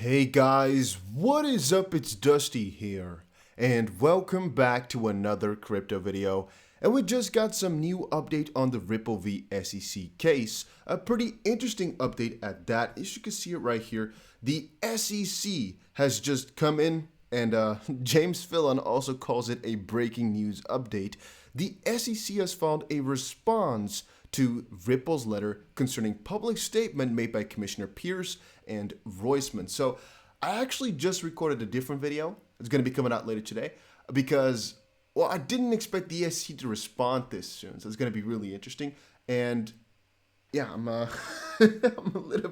Hey guys, what is up? It's Dusty here, and welcome back to another crypto video. And we just got some new update on the Ripple v SEC case. A pretty interesting update at that. As you can see it right here, the SEC has just come in, and James Fillon also calls it a breaking news update. The SEC has found a response to Ripple's letter concerning public statement made by Commissioner Pierce and Roisman. So I actually just recorded a different video. It's going to be coming out later today because, well, I didn't expect the SEC to respond this soon. So it's going to be really interesting. And yeah, I'm I'm a little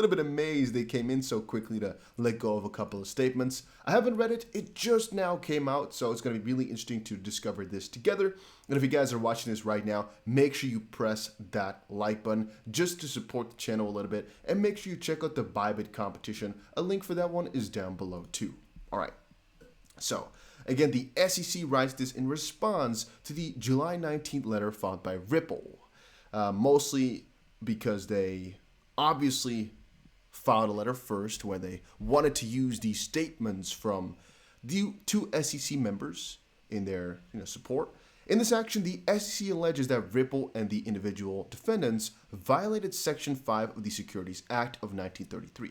bit amazed they came in so quickly to let go of a couple of statements. I haven't read it. It just now came out, so it's going to be really interesting to discover this together. And if you guys are watching this right now, make sure you press that like button just to support the channel a little bit, and make sure you check out the Bybit competition. A link for that one is down below too. All right. So, again, the SEC writes this in response to the July 19th letter filed by Ripple. Mostly because they obviously filed a letter first where they wanted to use these statements from the two SEC members in their support. In this action, the SEC alleges that Ripple and the individual defendants violated Section 5 of the Securities Act of 1933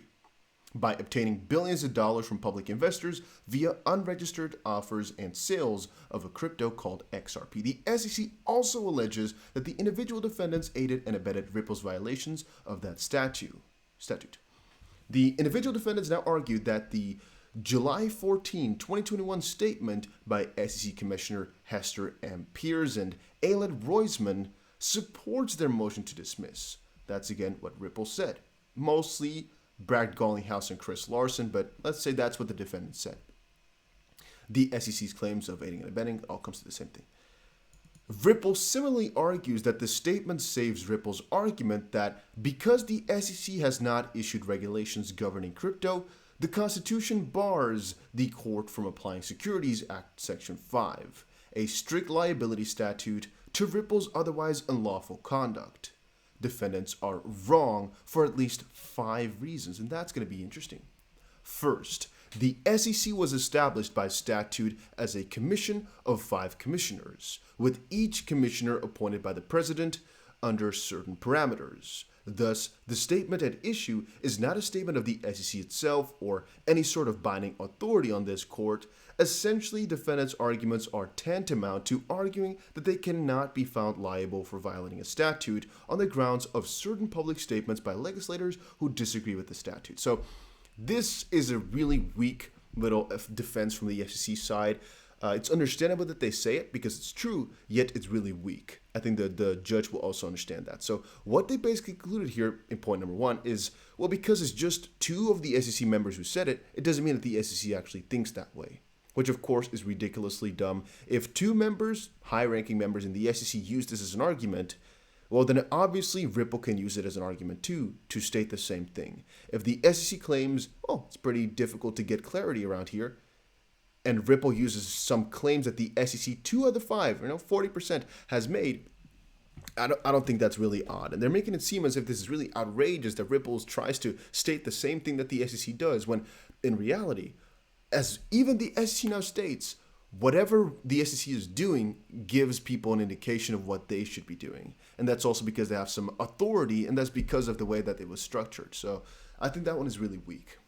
by obtaining billions of dollars from public investors via unregistered offers and sales of a crypto called XRP. The SEC also alleges that the individual defendants aided and abetted Ripple's violations of that statute. The individual defendants now argue that the July 14, 2021 statement by SEC Commissioner Hester M. Pierce and Alan Roisman supports their motion to dismiss. That's again what Ripple said. Mostly Brad Garlinghouse and Chris Larson, but let's say that's what the defendant said. The SEC's claims of aiding and abetting all comes to the same thing. Ripple similarly argues that the statement saves Ripple's argument that because the SEC has not issued regulations governing crypto, the Constitution bars the court from applying Securities Act Section 5, a strict liability statute, to Ripple's otherwise unlawful conduct. Defendants are wrong for at least 5 reasons, and that's going to be interesting. First, the SEC was established by statute as a commission of 5 commissioners, with each commissioner appointed by the president under certain parameters. Thus, the statement at issue is not a statement of the SEC itself or any sort of binding authority on this court. Essentially, defendants' arguments are tantamount to arguing that they cannot be found liable for violating a statute on the grounds of certain public statements by legislators who disagree with the statute. So this is a really weak little defense from the SEC side. It's understandable that they say it because it's true, yet it's really weak. I think that the judge will also understand that. So what they basically concluded here in point number 1 is, well, because it's just 2 of the SEC members who said it, it doesn't mean that the SEC actually thinks that way, which of course is ridiculously dumb. If 2 members, high-ranking members in the SEC use this as an argument, well, then obviously Ripple can use it as an argument too, to state the same thing. If the SEC claims, oh, it's pretty difficult to get clarity around here, and Ripple uses some claims that the SEC 2 of the 5, 40% has made, I don't think that's really odd. And they're making it seem as if this is really outrageous that Ripple tries to state the same thing that the SEC does, when in reality, as even the SEC now states, whatever the SEC is doing gives people an indication of what they should be doing. And that's also because they have some authority, and that's because of the way that it was structured. So I think that one is really weak.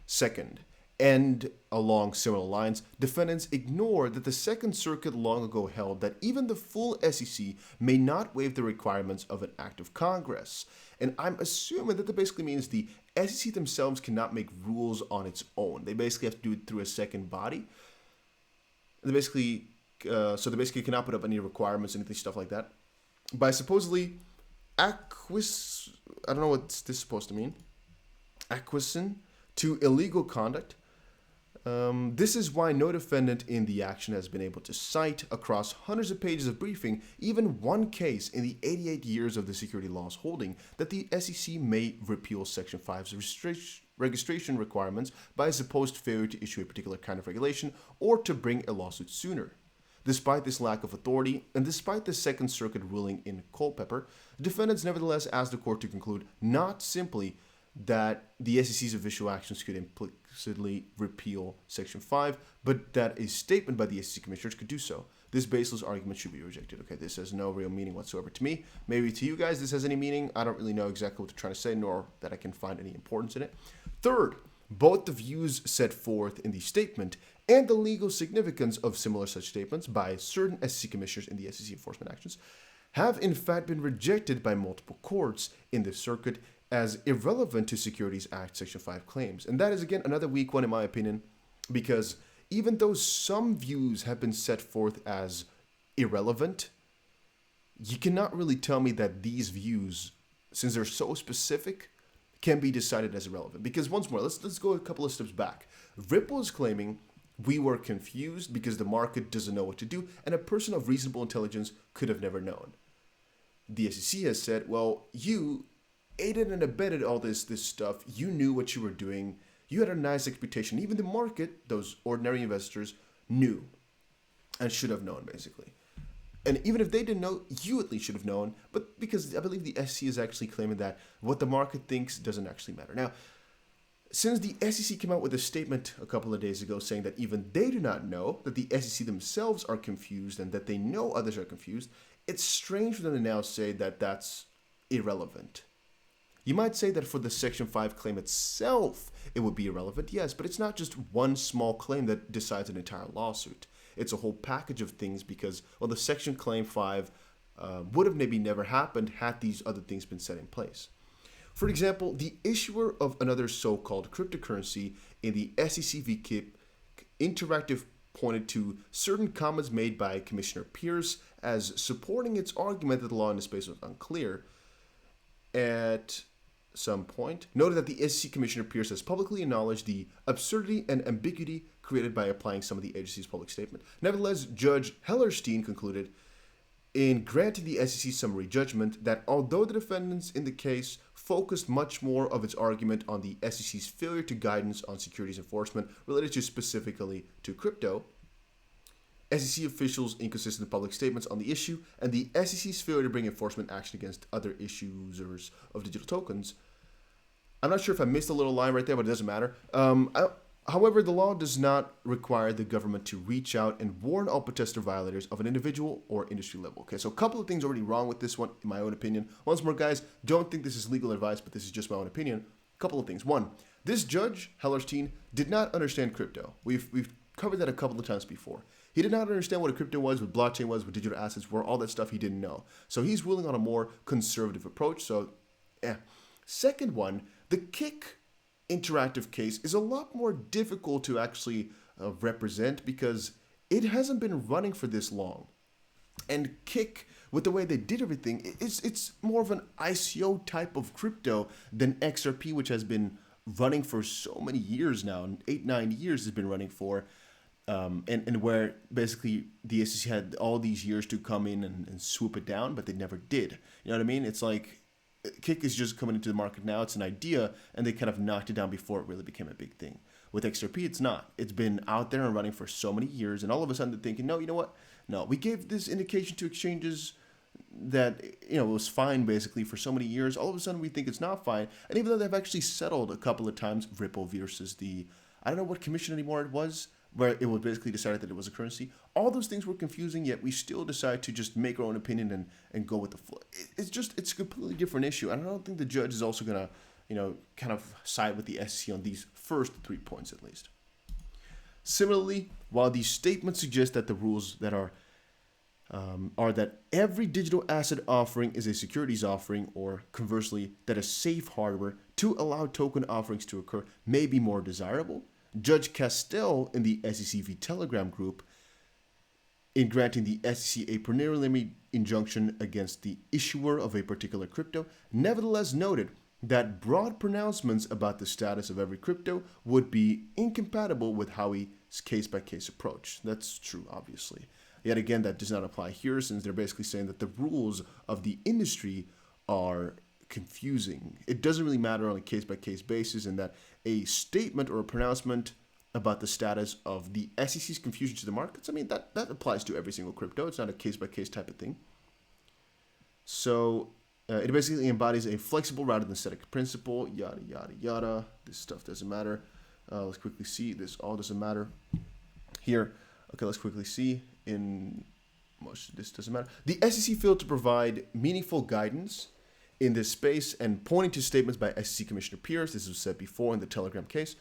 Second, and along similar lines, defendants ignore that the Second Circuit long ago held that even the full SEC may not waive the requirements of an act of Congress. And I'm assuming that basically means the SEC themselves cannot make rules on its own. They basically have to do it through a second body. They basically cannot put up any requirements, anything, stuff like that. By supposedly I don't know what this is supposed to mean, acquiescing to illegal conduct. This is why no defendant in the action has been able to cite across hundreds of pages of briefing even one case in the 88 years of the security laws holding that the SEC may repeal Section 5's registration requirements by a supposed failure to issue a particular kind of regulation or to bring a lawsuit sooner. Despite this lack of authority, and despite the Second Circuit ruling in Culpeper, defendants nevertheless asked the court to conclude not simply that the SEC's official actions could implicitly repeal Section 5, but that a statement by the SEC commissioners could do so. This baseless argument should be rejected. Okay, this has no real meaning whatsoever to me. Maybe to you guys this has any meaning. I don't really know exactly what they're trying to say, nor that I can find any importance in it. Third, both the views set forth in the statement and the legal significance of similar such statements by certain SEC commissioners in the SEC enforcement actions have in fact been rejected by multiple courts in the circuit as irrelevant to Securities Act Section 5 claims. And that is, again, another weak one in my opinion, because even though some views have been set forth as irrelevant, you cannot really tell me that these views, since they're so specific, can be decided as irrelevant. Because once more, let's go a couple of steps back. Ripple is claiming we were confused because the market doesn't know what to do, and a person of reasonable intelligence could have never known. The SEC has said, well, you aided and abetted all this stuff. You knew what you were doing. You had a nice expectation. Even the market, those ordinary investors, knew and should have known, basically. And even if they didn't know, you at least should have known. But because I believe the SEC is actually claiming that what the market thinks doesn't actually matter. Now, since the SEC came out with a statement a couple of days ago saying that even they do not know, that the SEC themselves are confused and that they know others are confused, it's strange for them to now say that that's irrelevant. You might say that for the Section 5 claim itself, it would be irrelevant, yes, but it's not just one small claim that decides an entire lawsuit. It's a whole package of things because, well, the Section Claim 5 would have maybe never happened had these other things been set in place. For example, the issuer of another so-called cryptocurrency in the SEC v. KIP Interactive pointed to certain comments made by Commissioner Pierce as supporting its argument that the law in the space was unclear. At some point, noted that the SEC Commissioner Pierce has publicly acknowledged the absurdity and ambiguity created by applying some of the agency's public statement. Nevertheless, Judge Hellerstein concluded in granting the SEC summary judgment that although the defendants in the case focused much more of its argument on the SEC's failure to guidance on securities enforcement related to specifically to crypto, SEC officials' inconsistent public statements on the issue, and the SEC's failure to bring enforcement action against other issuers of digital tokens. I'm not sure if I missed a little line right there, but it doesn't matter. However, the law does not require the government to reach out and warn all protester violators of an individual or industry level. Okay, so a couple of things already wrong with this one, in my own opinion. Once more, guys, don't think this is legal advice, but this is just my own opinion. A couple of things. One, this judge, Hellerstein, did not understand crypto. We've covered that a couple of times before. He did not understand what a crypto was, what blockchain was, what digital assets were, all that stuff he didn't know. So he's ruling on a more conservative approach. So, Second one, the Kick Interactive case is a lot more difficult to actually represent because it hasn't been running for this long. And Kick, with the way they did everything, it's more of an ICO type of crypto than XRP, which has been running for so many years now, 8-9 years has been running for. And where basically the SEC had all these years to come in and swoop it down, but they never did. You know what I mean? It's like Kick is just coming into the market now. It's an idea, and they kind of knocked it down before it really became a big thing. With XRP, it's not. It's been out there and running for so many years, and all of a sudden they're thinking, no, you know what? No, we gave this indication to exchanges that, you know, it was fine basically for so many years. All of a sudden we think it's not fine. And even though they've actually settled a couple of times, Ripple versus the, I don't know what commission anymore it was, where it was basically decided that it was a currency. All those things were confusing, yet we still decide to just make our own opinion and go with the flow. It's a completely different issue. And I don't think the judge is also going to, you know, kind of side with the SEC on these first 3 points at least. Similarly, while these statements suggest that the rules that are that every digital asset offering is a securities offering, or conversely, that a safe harbor to allow token offerings to occur may be more desirable, Judge Castell in the SEC v. Telegram Group, in granting the SEC a preliminary injunction against the issuer of a particular crypto, nevertheless noted that broad pronouncements about the status of every crypto would be incompatible with Howey's case-by-case approach. That's true, obviously. Yet again, that does not apply here, since they're basically saying that the rules of the industry are confusing. It doesn't really matter on a case-by-case basis, and that a statement or a pronouncement about the status of the SEC's confusion to the markets, I mean, that applies to every single crypto. It's not a case-by-case type of thing. So It basically embodies a flexible rather than static principle, yada, yada, yada. This stuff doesn't matter. Let's quickly see. This all doesn't matter here. Okay, let's quickly see. In most of this doesn't matter. The SEC failed to provide meaningful guidance in this space, and pointing to statements by SEC Commissioner Pierce, this was said before in the Telegram case,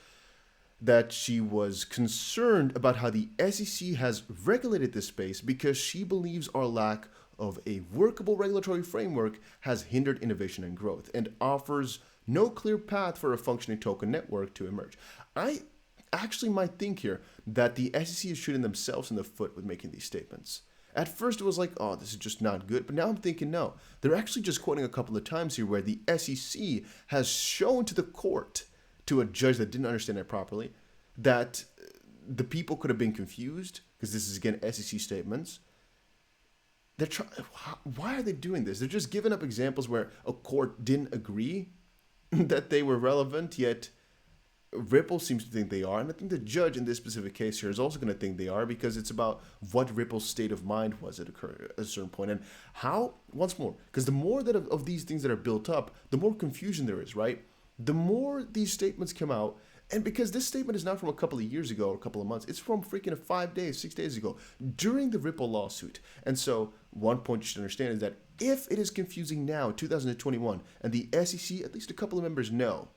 that she was concerned about how the SEC has regulated this space because she believes our lack of a workable regulatory framework has hindered innovation and growth and offers no clear path for a functioning token network to emerge. I actually might think here that the SEC is shooting themselves in the foot with making these statements. At first, it was like, oh, this is just not good. But now I'm thinking, no. They're actually just quoting a couple of times here where the SEC has shown to the court, to a judge that didn't understand it properly, that the people could have been confused, because this is, again, SEC statements. Why are they doing this? They're just giving up examples where a court didn't agree that they were relevant, yet Ripple seems to think they are, and I think the judge in this specific case here is also going to think they are, because it's about what Ripple's state of mind was at a certain point, and how, once more, because the more that of these things that are built up, the more confusion there is, right? The more these statements come out, and because this statement is not from a couple of years ago or a couple of months, it's from freaking 5 days, 6 days ago, during the Ripple lawsuit. And so one point you should understand is that if it is confusing now, 2021, and the SEC, at least a couple of members know,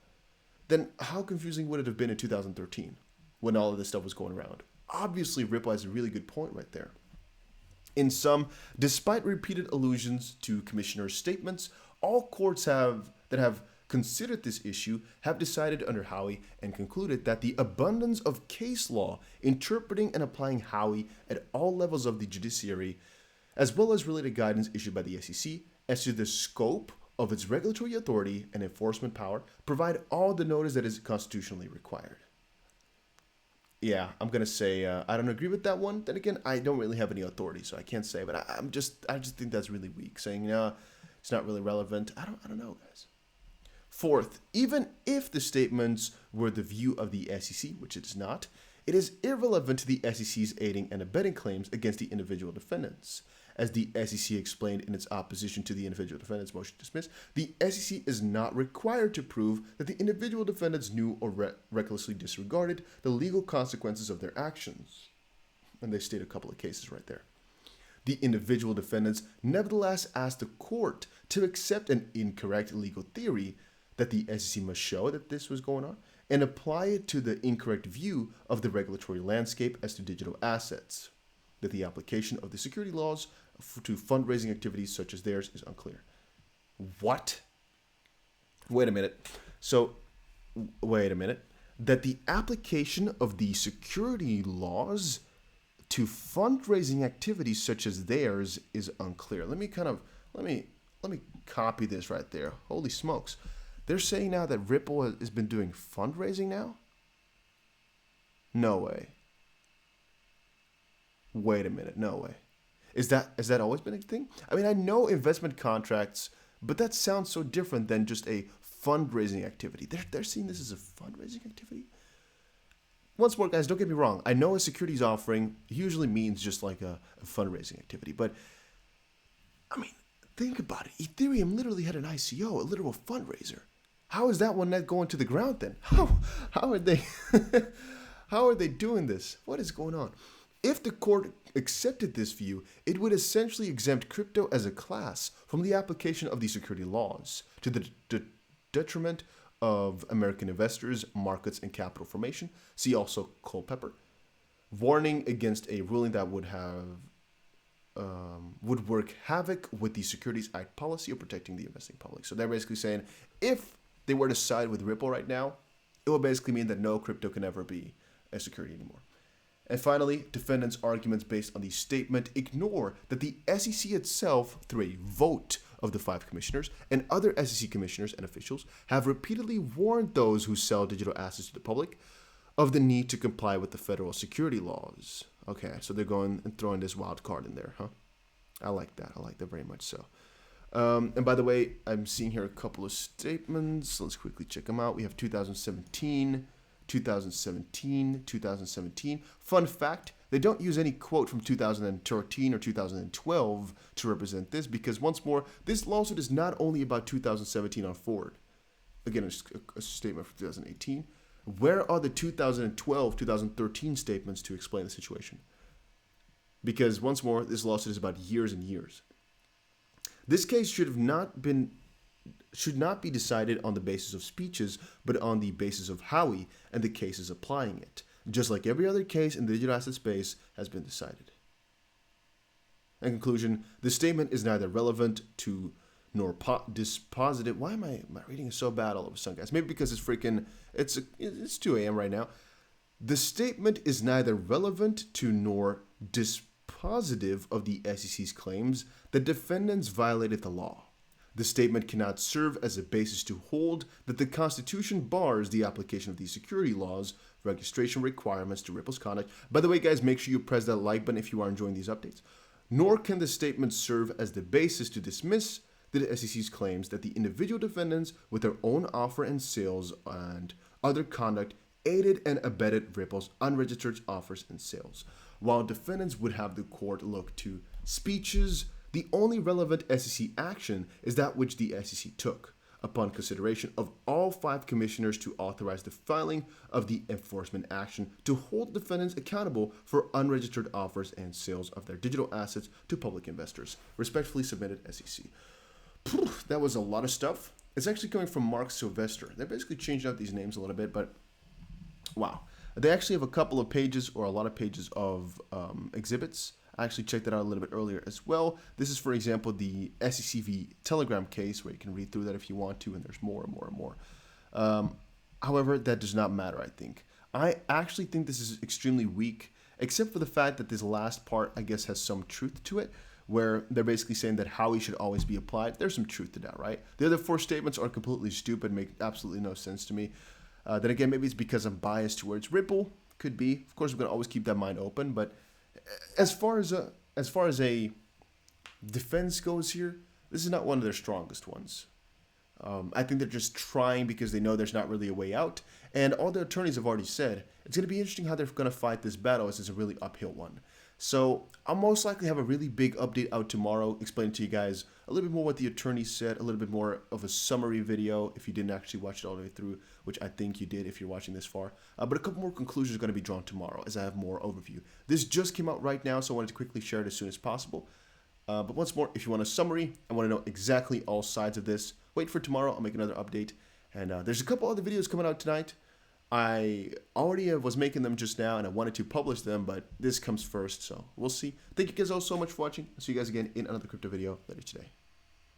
then how confusing would it have been in 2013 when all of this stuff was going around? Obviously, Ripple has a really good point right there. In sum, despite repeated allusions to commissioners' statements, all courts that have considered this issue have decided under Howey and concluded that the abundance of case law interpreting and applying Howey at all levels of the judiciary, as well as related guidance issued by the SEC as to the scope of its regulatory authority and enforcement power, provide all the notice that is constitutionally required. Yeah, I'm gonna say I don't agree with that one. Then again, I don't really have any authority, so I can't say. But I just think that's really weak. Saying it's not really relevant. I don't know, guys. Fourth, even if the statements were the view of the SEC, which it is not, it is irrelevant to the SEC's aiding and abetting claims against the individual defendants. As the SEC explained in its opposition to the individual defendants' motion to dismiss, the SEC is not required to prove that the individual defendants knew or recklessly disregarded the legal consequences of their actions. And they state a couple of cases right there. The individual defendants nevertheless asked the court to accept an incorrect legal theory that the SEC must show that this was going on and apply it to the incorrect view of the regulatory landscape as to digital assets, that the application of the security laws to fundraising activities such as theirs is unclear. What? Wait a minute. That the application of the security laws to fundraising activities such as theirs is unclear. Let me copy this right there. Holy smokes. They're saying now that Ripple has been doing fundraising now? No way. Wait a minute. No way. Has that always been a thing? I mean, I know investment contracts, but that sounds so different than just a fundraising activity. They're seeing this as a fundraising activity? Once more, guys, don't get me wrong. I know a securities offering usually means just like a fundraising activity, but I mean, think about it. Ethereum literally had an ICO, a literal fundraiser. How is that one not going to the ground then? How are they how are they doing this? What is going on? If the court accepted this view, it would essentially exempt crypto as a class from the application of the security laws to the detriment of American investors, markets, and capital formation. See also Culpeper. Warning against a ruling that would work havoc with the Securities Act policy of protecting the investing public. So they're basically saying if they were to side with Ripple right now, it would basically mean that no crypto can ever be a security anymore. And finally, defendants' arguments based on the statement ignore that the SEC itself, through a vote of the 5 commissioners and other SEC commissioners and officials, have repeatedly warned those who sell digital assets to the public of the need to comply with the federal security laws. Okay, so they're going and throwing this wild card in there, huh? I like that. I like that very much so. And by the way, I'm seeing here a couple of statements. Let's quickly check them out. We have 2017. Fun fact, They don't use any quote from 2013 or 2012 to represent this, because once more, this lawsuit is not only about 2017 on forward. Again, a statement from 2018. Where are the 2012, 2013 statements to explain the situation? Because once more, this lawsuit is about years and years. This case should not be decided on the basis of speeches, but on the basis of Howey and the cases applying it, just like every other case in the digital asset space has been decided. In conclusion, this statement is neither relevant to nor dispositive. Why am I reading it so bad all of a sudden, guys? Maybe because it's 2 a.m. right now. The statement is neither relevant to nor dispositive of the SEC's claims that defendants violated the law. The statement cannot serve as a basis to hold that the Constitution bars the application of these security laws, registration requirements to Ripple's conduct. By the way, guys, make sure you press that like button if you are enjoying these updates. Nor can the statement serve as the basis to dismiss the SEC's claims that the individual defendants, with their own offer and sales and other conduct, aided and abetted Ripple's unregistered offers and sales. While defendants would have the court look to speeches, the only relevant SEC action is that which the SEC took, upon consideration of all 5 commissioners, to authorize the filing of the enforcement action to hold defendants accountable for unregistered offers and sales of their digital assets to public investors. Respectfully submitted, SEC. That was a lot of stuff. It's actually coming from Mark Sylvester. They basically changed out these names a little bit, but wow. They actually have a couple of pages, or a lot of pages of exhibits. I actually checked that out a little bit earlier as well. This is, for example, the SEC v. Telegram case, where you can read through that if you want to, and there's more and more and more. However, that does not matter, I think. I actually think this is extremely weak, except for the fact that this last part, I guess, has some truth to it, where they're basically saying that Howey should always be applied. There's some truth to that, right? The other 4 statements are completely stupid, make absolutely no sense to me. Then again, maybe it's because I'm biased towards Ripple. Could be. Of course, we're gonna always keep that mind open. But as far as a defense goes here, this is not one of their strongest ones. I think they're just trying because they know there's not really a way out. And all the attorneys have already said it's going to be interesting how they're going to fight this battle, as it's a really uphill one. So I'll most likely have a really big update out tomorrow, explaining to you guys a little bit more what the attorneys said, a little bit more of a summary video if you didn't actually watch it all the way through, which I think you did if you're watching this far. But a couple more conclusions are going to be drawn tomorrow as I have more overview. This just came out right now, so I wanted to quickly share it as soon as possible. But once more, if you want a summary and want to know exactly all sides of this, wait for tomorrow. I'll make another update. And there's a couple other videos coming out tonight. I already was making them just now, and I wanted to publish them, but this comes first, so we'll see. Thank you guys all so much for watching. I'll see you guys again in another crypto video later today.